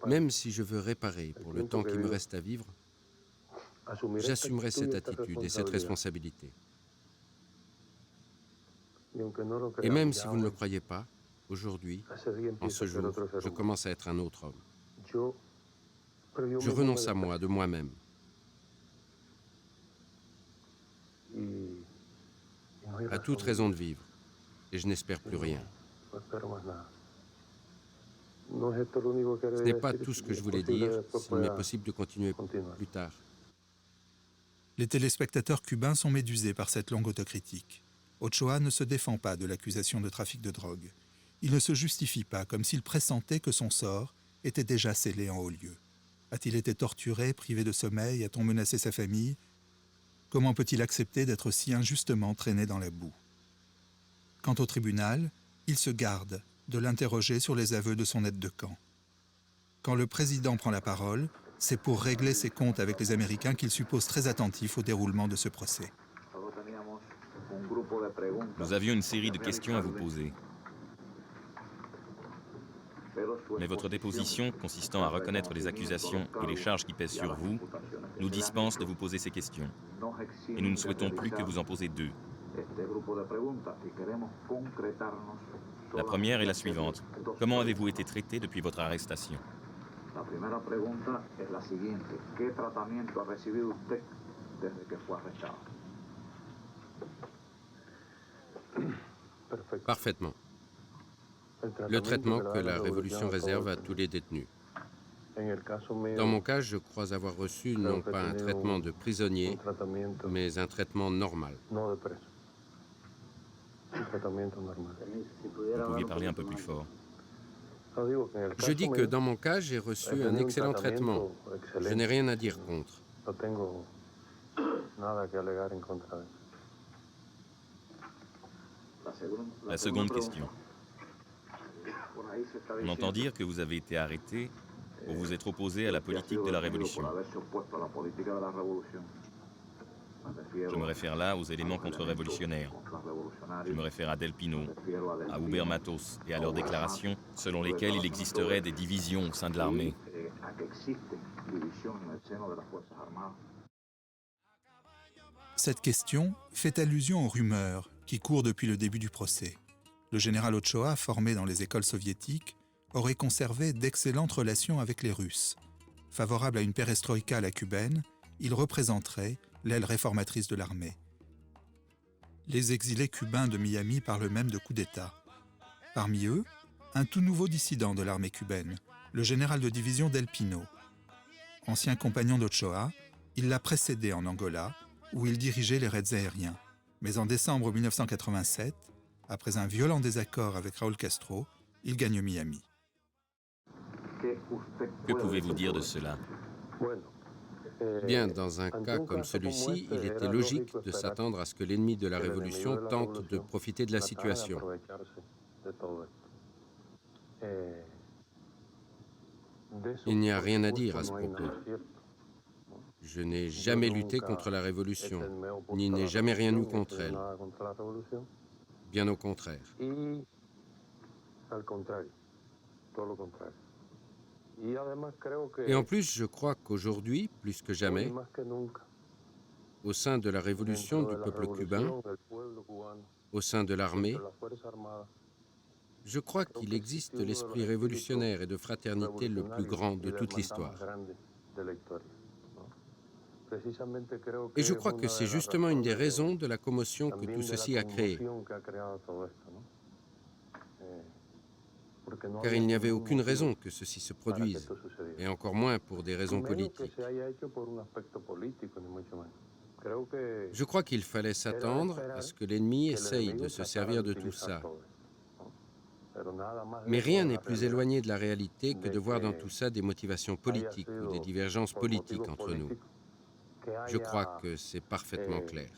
Même si je veux réparer pour le temps qui me reste à vivre, j'assumerai cette attitude et cette responsabilité. Et même si vous ne le croyez pas, aujourd'hui, en ce jour, je commence à être un autre homme. Je renonce à moi, de moi-même. À toute raison de vivre. Et je n'espère plus rien. Ce n'est pas tout ce que je voulais dire, s'il m'est possible de continuer plus tard. Les téléspectateurs cubains sont médusés par cette longue autocritique. Ochoa ne se défend pas de l'accusation de trafic de drogue. Il ne se justifie pas, comme s'il pressentait que son sort était déjà scellé en haut lieu. A-t-il été torturé, privé de sommeil? A-t-on menacé sa famille? Comment peut-il accepter d'être si injustement traîné dans la boue? Quant au tribunal, il se garde de l'interroger sur les aveux de son aide de camp. Quand le président prend la parole, c'est pour régler ses comptes avec les Américains qu'il suppose très attentifs au déroulement de ce procès. Nous avions une série de questions à vous poser. Mais votre déposition, consistant à reconnaître les accusations et les charges qui pèsent sur vous, nous dispense de vous poser ces questions. Et nous ne souhaitons plus que vous en posez 2. La première est la suivante. Comment avez-vous été traité depuis votre arrestation? La primera pregunta es la siguiente. ¿Qué tratamiento ha recibido usted desde que fue arrestado? Parfaitement. Le traitement que la Révolution réserve à tous les détenus. Dans mon cas, je crois avoir reçu non pas un traitement de prisonnier, mais un traitement normal. Vous pouviez parler un peu plus fort. Je dis que dans mon cas, j'ai reçu un excellent traitement. Je n'ai rien à dire contre. La seconde question. On entend dire que vous avez été arrêté pour vous être opposé à la politique de la Révolution. Je me réfère là aux éléments contre-révolutionnaires. Je me réfère à Del Pino, à Huber Matos et à leurs déclarations selon lesquelles il existerait des divisions au sein de l'armée. Cette question fait allusion aux rumeurs qui courent depuis le début du procès. Le général Ochoa, formé dans les écoles soviétiques, aurait conservé d'excellentes relations avec les Russes. Favorable à une perestroïka à la cubaine, il représenterait l'aile réformatrice de l'armée. Les exilés cubains de Miami parlent même de coup d'État. Parmi eux, un tout nouveau dissident de l'armée cubaine, le général de division Del Pino. Ancien compagnon d'Ochoa, il l'a précédé en Angola, où il dirigeait les raids aériens. Mais en décembre 1987, après un violent désaccord avec Raúl Castro, il gagne Miami. Que pouvez-vous dire de cela? Bien, dans un cas comme celui-ci, il était logique de s'attendre à ce que l'ennemi de la révolution tente de profiter de la situation. Il n'y a rien à dire à ce propos. Je n'ai jamais lutté contre la révolution, ni n'ai jamais rien eu contre elle. Bien au contraire. Et en plus, je crois qu'aujourd'hui, plus que jamais, au sein de la révolution du peuple cubain, au sein de l'armée, je crois qu'il existe l'esprit révolutionnaire et de fraternité le plus grand de toute l'histoire. Et je crois que c'est justement une des raisons de la commotion que tout ceci a créée. Car il n'y avait aucune raison que ceci se produise, et encore moins pour des raisons politiques. Je crois qu'il fallait s'attendre à ce que l'ennemi essaye de se servir de tout ça. Mais rien n'est plus éloigné de la réalité que de voir dans tout ça des motivations politiques ou des divergences politiques entre nous. Je crois que c'est parfaitement clair.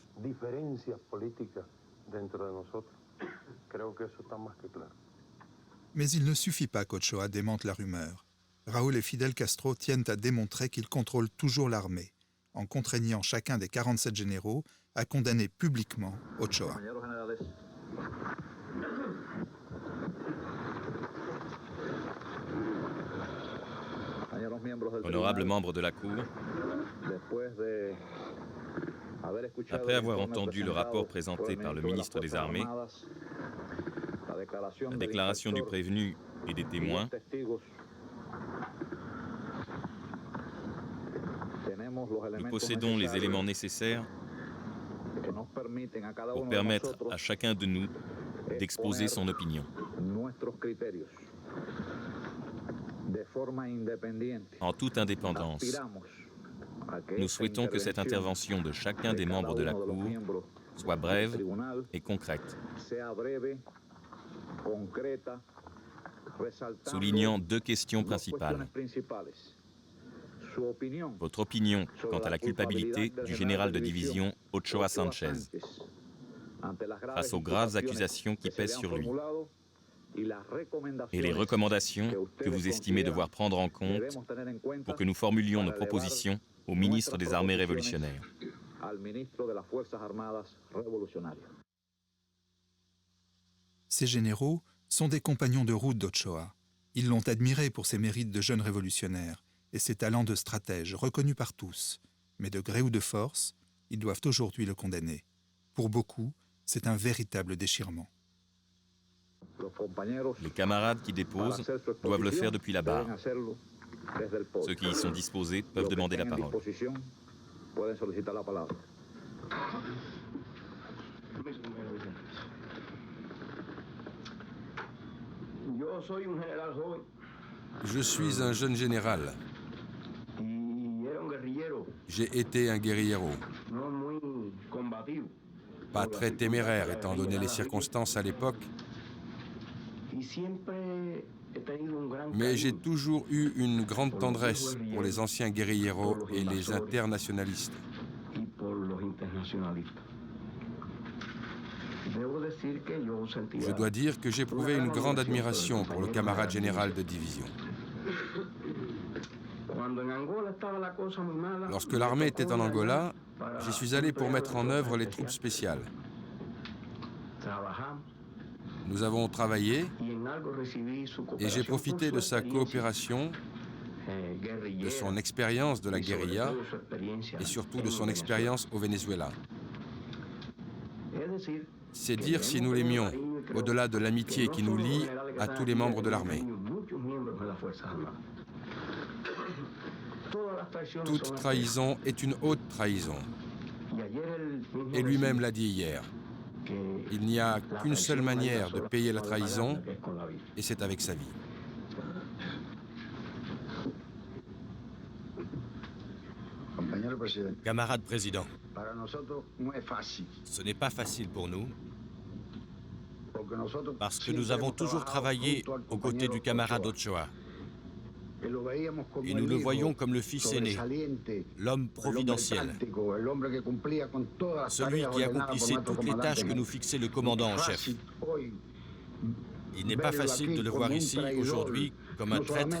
Mais il ne suffit pas qu'Ochoa démente la rumeur. Raúl et Fidel Castro tiennent à démontrer qu'ils contrôlent toujours l'armée, en contraignant chacun des 47 généraux à condamner publiquement Ochoa. Honorables membres de la Cour, après avoir entendu le rapport présenté par le ministre des Armées, la déclaration du prévenu et des témoins, nous possédons les éléments nécessaires pour permettre à chacun de nous d'exposer son opinion. En toute indépendance, nous souhaitons que cette intervention de chacun des membres de la Cour soit brève et concrète, soulignant deux questions principales. Votre opinion quant à la culpabilité du général de division Ochoa Sanchez face aux graves accusations qui pèsent sur lui et les recommandations que vous estimez devoir prendre en compte pour que nous formulions nos propositions au ministre des Armées révolutionnaires. Ces généraux sont des compagnons de route d'Ochoa. Ils l'ont admiré pour ses mérites de jeune révolutionnaire et ses talents de stratège reconnus par tous. Mais de gré ou de force, ils doivent aujourd'hui le condamner. Pour beaucoup, c'est un véritable déchirement. Les camarades qui déposent doivent le faire depuis la barre. Ceux qui y sont disposés peuvent demander la parole. Je suis un jeune général. J'ai été un guérillero. Pas très téméraire étant donné les circonstances à l'époque, mais j'ai toujours eu une grande tendresse pour les anciens guérilleros et les internationalistes. Je dois dire que j'éprouvais une grande admiration pour le camarade général de division. Lorsque l'armée était en Angola, j'y suis allé pour mettre en œuvre les troupes spéciales. Nous avons travaillé et j'ai profité de sa coopération, de son expérience de la guérilla et surtout de son expérience au Venezuela. C'est dire si nous l'aimions, au-delà de l'amitié qui nous lie à tous les membres de l'armée. Toute trahison est une haute trahison. Et lui-même l'a dit hier. Il n'y a qu'une seule manière de payer la trahison, et c'est avec sa vie. Camarade président, ce n'est pas facile pour nous, parce que nous avons toujours travaillé aux côtés du camarade Ochoa. Et nous le voyons comme le fils aîné, l'homme providentiel, celui qui accomplissait toutes les tâches que nous fixait le commandant en chef. Il n'est pas facile de le voir ici, aujourd'hui, comme un traître,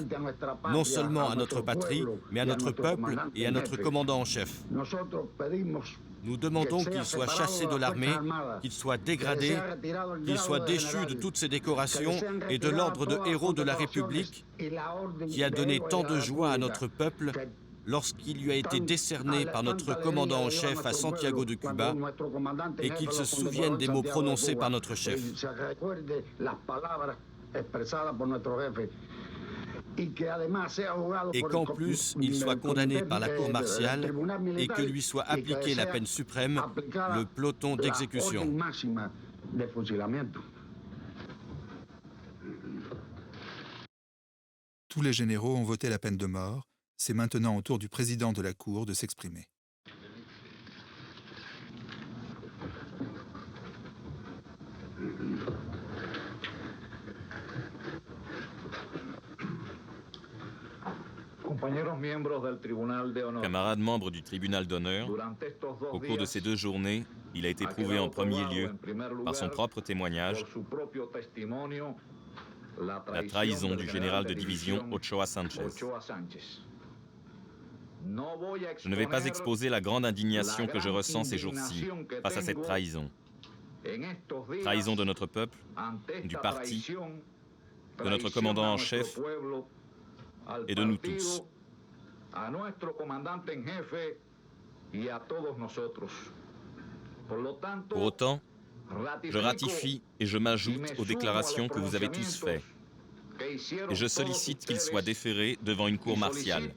non seulement à notre patrie, mais à notre peuple et à notre commandant en chef. Nous demandons qu'il soit chassé de l'armée, qu'il soit dégradé, qu'il soit déchu de toutes ses décorations et de l'ordre de héros de la République qui a donné tant de joie à notre peuple lorsqu'il lui a été décerné par notre commandant en chef à Santiago de Cuba et qu'il se souvienne des mots prononcés par notre chef. Et qu'en plus, il soit condamné par la cour martiale et que lui soit appliquée la peine suprême, le peloton d'exécution. Tous les généraux ont voté la peine de mort. C'est maintenant au tour du président de la Cour de s'exprimer. Camarades membres du tribunal d'honneur, au cours de ces 2 journées, il a été prouvé en premier lieu, par son propre témoignage, la trahison du général de division Ochoa Sanchez. Je ne vais pas exposer la grande indignation que je ressens ces jours-ci face à cette trahison. Trahison de notre peuple, du parti, de notre commandant en chef et de nous tous. Pour autant, je ratifie et je m'ajoute aux déclarations que vous avez tous faites. Et je sollicite qu'il soit déféré devant une cour martiale,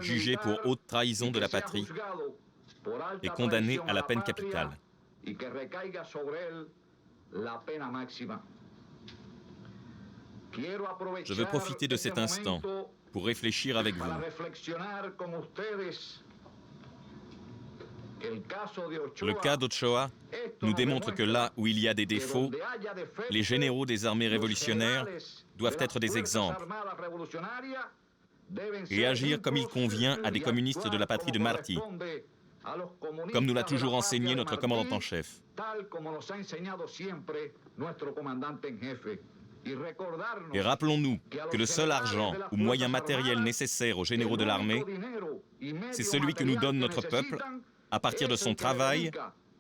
jugé pour haute trahison de la patrie et condamné à la peine capitale. Je veux profiter de cet instant pour réfléchir avec vous. Le cas d'Ochoa nous démontre que là où il y a des défauts, les généraux des armées révolutionnaires doivent être des exemples et agir comme il convient à des communistes de la patrie de Martí, comme nous l'a toujours enseigné notre commandant en chef. Et rappelons-nous que le seul argent ou moyen matériel nécessaire aux généraux de l'armée, c'est celui que nous donne notre peuple à partir de son travail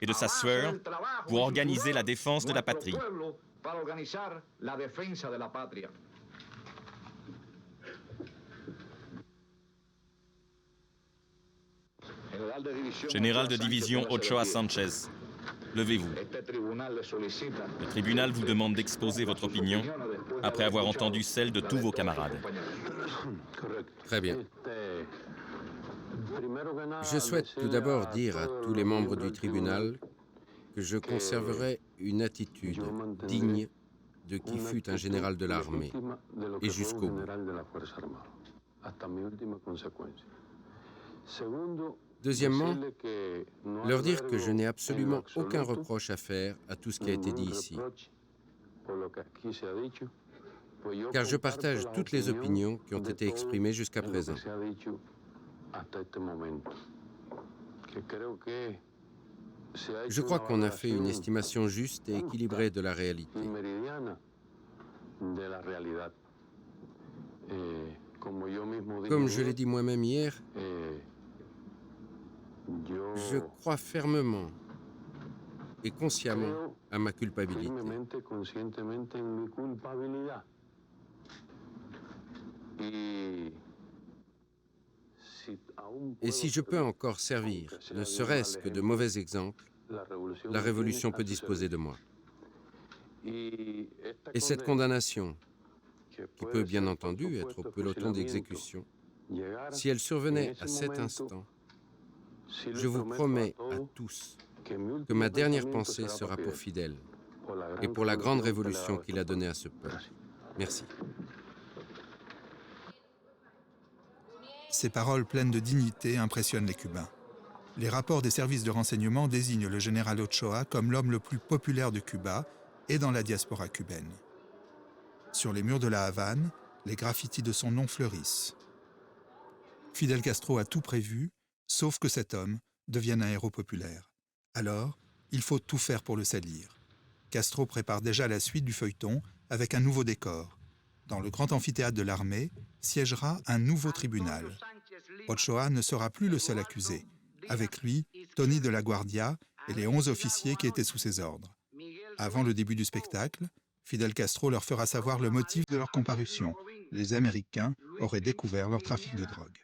et de sa sueur pour organiser la défense de la patrie. Général de division Ochoa Sanchez, levez-vous. Le tribunal vous demande d'exposer votre opinion après avoir entendu celle de tous vos camarades. Très bien. Je souhaite tout d'abord dire à tous les membres du tribunal que je conserverai une attitude digne de qui fut un général de l'armée, et jusqu'au bout. Deuxièmement, leur dire que je n'ai absolument aucun reproche à faire à tout ce qui a été dit ici, car je partage toutes les opinions qui ont été exprimées jusqu'à présent. Je crois qu'on a fait une estimation juste et équilibrée de la réalité. Comme je l'ai dit moi-même hier, je crois fermement et consciemment à ma culpabilité. Et si je peux encore servir, ne serait-ce que de mauvais exemple, la Révolution peut disposer de moi. Et cette condamnation, qui peut bien entendu être au peloton d'exécution, Si elle survenait à cet instant, je vous promets à tous que ma dernière pensée sera pour Fidel et pour la grande révolution qu'il a donnée à ce peuple. Merci. Ces paroles pleines de dignité impressionnent les Cubains. Les rapports des services de renseignement désignent le général Ochoa comme l'homme le plus populaire de Cuba et dans la diaspora cubaine. Sur les murs de la Havane, les graffitis de son nom fleurissent. Fidel Castro a tout prévu, sauf que cet homme devienne un héros populaire. Alors, il faut tout faire pour le salir. Castro prépare déjà la suite du feuilleton avec un nouveau décor. Dans le grand amphithéâtre de l'armée siégera un nouveau tribunal. Ochoa ne sera plus le seul accusé. Avec lui, Tony de la Guardia et les 11 officiers qui étaient sous ses ordres. Avant le début du spectacle, Fidel Castro leur fera savoir le motif de leur comparution. Les Américains auraient découvert leur trafic de drogue.